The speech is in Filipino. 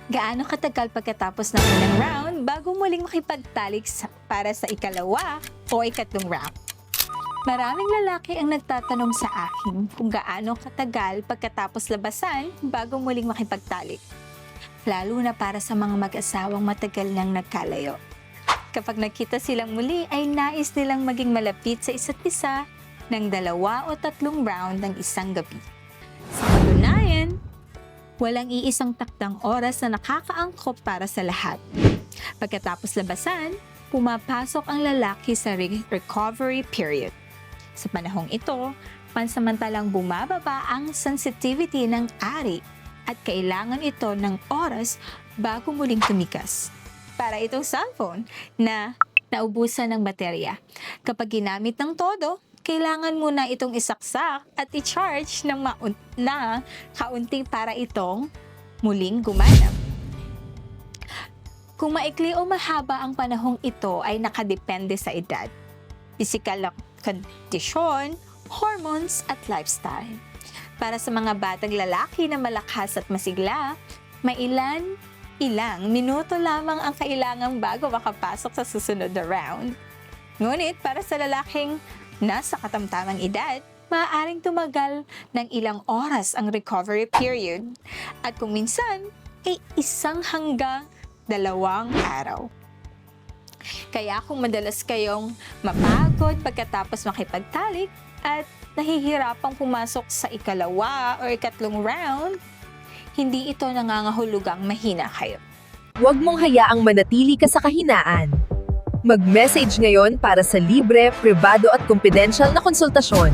Gaano katagal pagkatapos ng unang round bago muling makipagtalik para sa ikalawa o ikatlong round? Maraming lalaki ang nagtatanong sa akin kung gaano katagal pagkatapos labasan bago muling makipagtalik. Lalo na para sa mga mag-asawang matagal nang nagkalayo. Kapag nakita silang muli ay nais nilang maging malapit sa isa't isa ng 2 o 3 round ng isang gabi. Sa katunayan, walang iisang takdang oras na nakakaangkop para sa lahat. Pagkatapos labasan, pumapasok ang lalaki sa recovery period. Sa panahong ito, pansamantalang bumababa ang sensitivity ng ari at kailangan ito ng oras bago muling tumikas. Para itong cellphone na naubusan ng baterya. Kapag ginamit ng todo, kailangan mo na itong isaksak at i-charge ng kaunti para itong muling gumanap. Kung maikli o mahaba ang panahong ito ay nakadepende sa edad, pisikal na kondisyon, hormones at lifestyle. Para sa mga batang lalaki na malakas at masigla, may ilang minuto lamang ang kailangan bago makapasok sa susunod na round. Ngunit para sa lalaking nasa katamtamang edad, maaaring tumagal ng ilang oras ang recovery period at kung minsan ay 1 hanggang 2 araw. Kaya kung madalas kayong mapagod pagkatapos makipagtalik at nahihirapang pumasok sa ikalawa o ikatlong round, hindi ito nangangahulugang mahina kayo. Huwag mong hayaang manatili ka sa kahinaan. Mag-message ngayon para sa libre, pribado at confidential na konsultasyon.